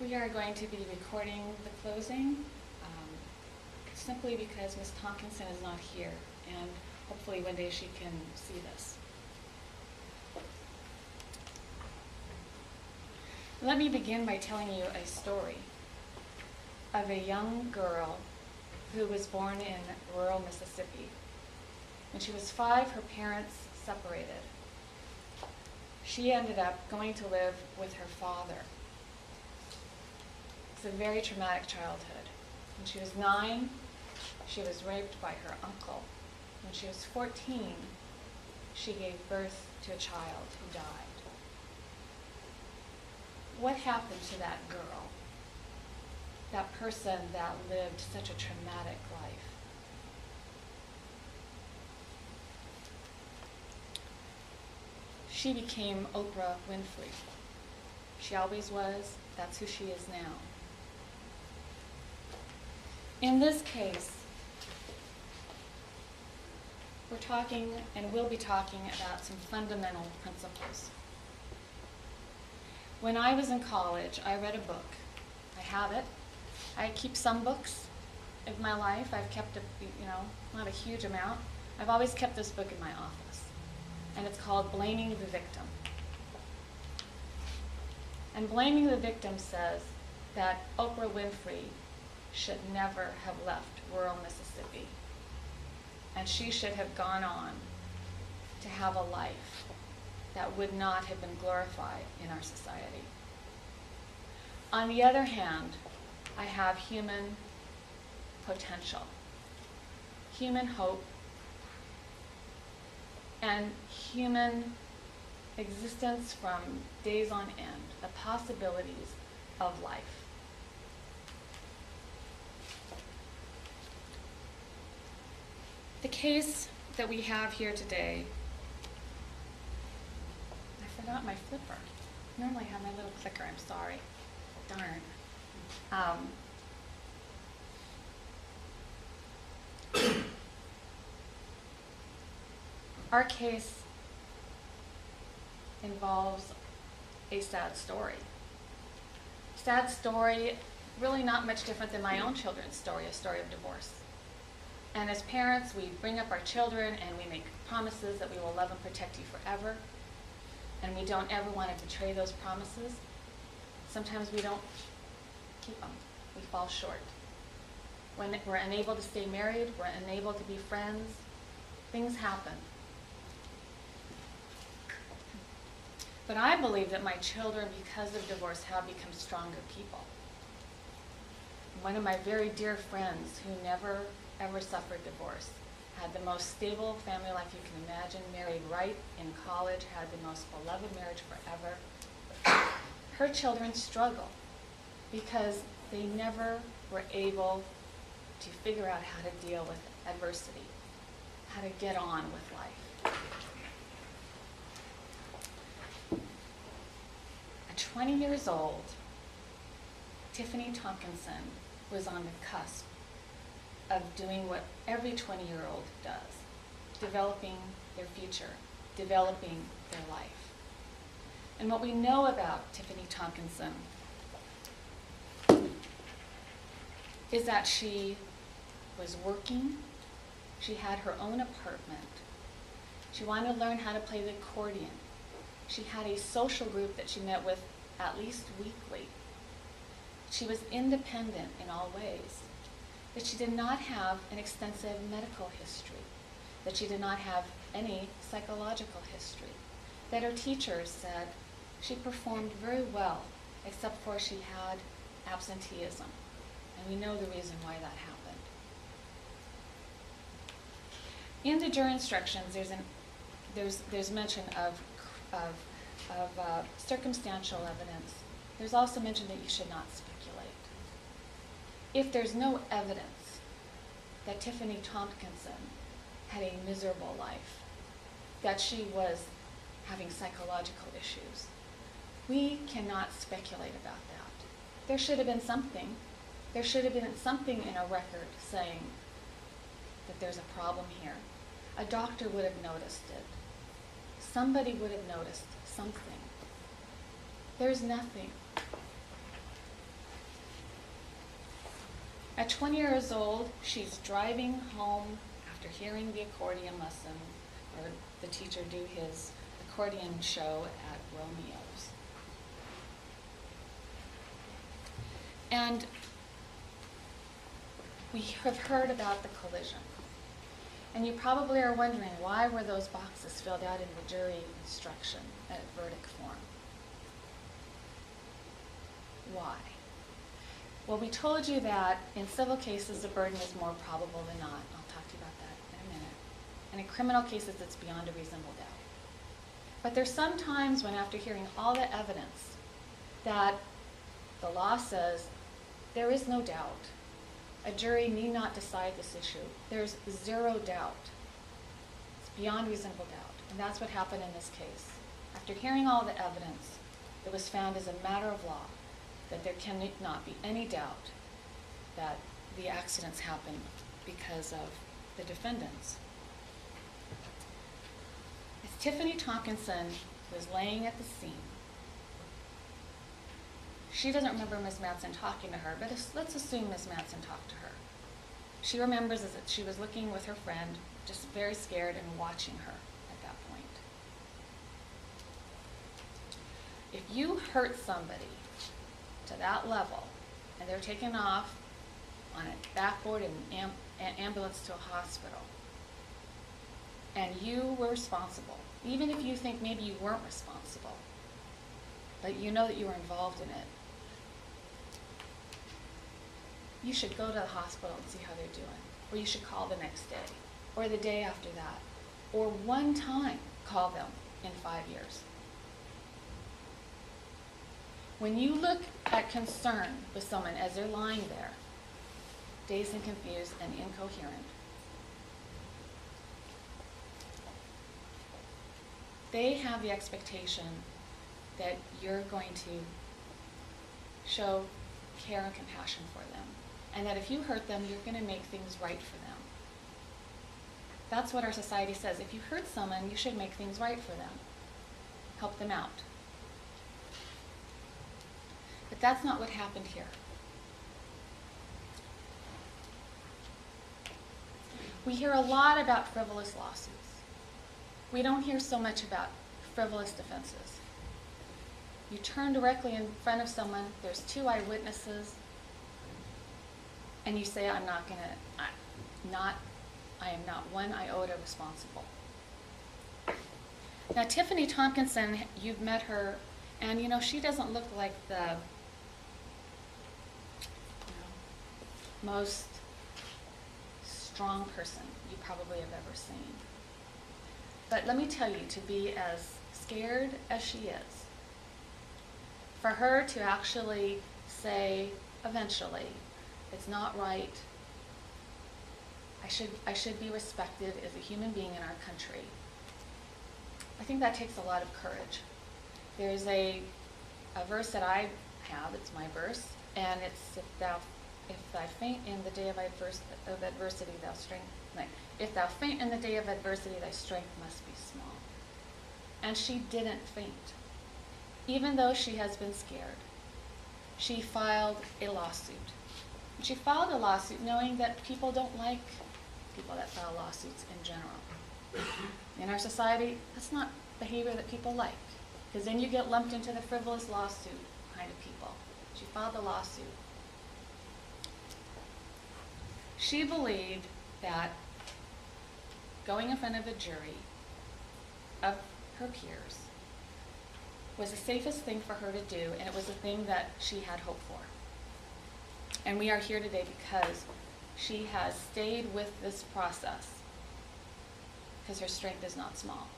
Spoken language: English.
We are going to be recording the closing simply because Ms. Tompkinson is not here, and hopefully one day she can see this. Let me begin by telling you a story of a young girl who was born in rural Mississippi. When she was 5, her parents separated. She ended up going to live with her father. It's a very traumatic childhood. When she was 9, she was raped by her uncle. When she was 14, she gave birth to a child who died. What happened to that girl? That person that lived such a traumatic life? She became Oprah Winfrey. She always was. That's who she is now. In this case, we're talking and will be talking about some fundamental principles. When I was in college, I read a book. I have it. I keep some books of my life. I've kept not a huge amount. I've always kept this book in my office. And it's called Blaming the Victim. And Blaming the Victim says that Oprah Winfrey should never have left rural Mississippi. And she should have gone on to have a life that would not have been glorified in our society. On the other hand, I have human potential, human hope, and human existence from days on end, the possibilities of life. The case that we have here today, I forgot my flipper. Normally I have my little clicker, I'm sorry. Darn. Our case involves a sad story. Sad story, really not much different than my own children's story, a story of divorce. And as parents, we bring up our children and we make promises that we will love and protect you forever. And we don't ever want to betray those promises. Sometimes we don't keep them. We fall short. When we're unable to stay married, we're unable to be friends, things happen. But I believe that my children, because of divorce, have become stronger people. One of my very dear friends who never, ever suffered divorce, had the most stable family life you can imagine, married right in college, had the most beloved marriage forever. Her children struggle because they never were able to figure out how to deal with adversity, how to get on with life. At 20 years old, Tiffany Tompkinson was on the cusp of doing what every 20-year-old does, developing their future, developing their life. And what we know about Tiffany Tompkinson is that she was working, she had her own apartment, she wanted to learn how to play the accordion, she had a social group that she met with at least weekly. She was independent in all ways, that she did not have an extensive medical history, that she did not have any psychological history, that her teachers said she performed very well, except for she had absenteeism. And we know the reason why that happened. In the jury instructions, there's mention of circumstantial evidence. There's also mention that you should not speculate. If there's no evidence that Tiffany Tompkinson had a miserable life, that she was having psychological issues, we cannot speculate about that. There should have been something. There should have been something in a record saying that there's a problem here. A doctor would have noticed it. Somebody would have noticed something. There's nothing. At 20 years old, she's driving home after hearing the accordion lesson, or the teacher do his accordion show at Romeo's. And we have heard about the collision. And you probably are wondering, why were those boxes filled out in the jury instruction at verdict form? Why? Well, we told you that in civil cases, the burden is more probable than not. I'll talk to you about that in a minute. And in criminal cases, it's beyond a reasonable doubt. But there's some times when, after hearing all the evidence, that the law says there is no doubt. A jury need not decide this issue. There's zero doubt. It's beyond reasonable doubt. And that's what happened in this case. After hearing all the evidence, it was found as a matter of law that there cannot be any doubt that the accidents happened because of the defendants. As Tiffany Tompkinson was laying at the scene, she doesn't remember Ms. Mattson talking to her, but let's assume Ms. Mattson talked to her. She remembers that she was looking with her friend, just very scared and watching her at that point. If you hurt somebody to that level, and they're taken off on a backboard in an ambulance to a hospital, and you were responsible, even if you think maybe you weren't responsible, but you know that you were involved in it, you should go to the hospital and see how they're doing. Or you should call the next day, or the day after that, or one time call them in 5 years. When you look at concern with someone as they're lying there, dazed and confused and incoherent, they have the expectation that you're going to show care and compassion for them, and that if you hurt them, you're going to make things right for them. That's what our society says. If you hurt someone, you should make things right for them. Help them out. But that's not what happened here. We hear a lot about frivolous lawsuits. We don't hear so much about frivolous defenses. You turn directly in front of someone, there's 2 eyewitnesses, and you say, I am not one iota responsible. Now, Tiffany Tompkinson, you've met her, and she doesn't look like the most strong person you probably have ever seen. But let me tell you, to be as scared as she is, for her to actually say eventually, it's not right, I should be respected as a human being in our country, I think that takes a lot of courage. There's a verse that I have, it's my verse, and it's, if thou faint in the day of adversity, if thou faint in the day of adversity, thy strength must be small. And she didn't faint. Even though she has been scared, she filed a lawsuit. And she filed a lawsuit knowing that people don't like people that file lawsuits in general. In our society, that's not behavior that people like, because then you get lumped into the frivolous lawsuit kind of people. She filed a lawsuit. She believed that going in front of a jury of her peers was the safest thing for her to do, and it was the thing that she had hope for. And we are here today because she has stayed with this process, because her strength is not small.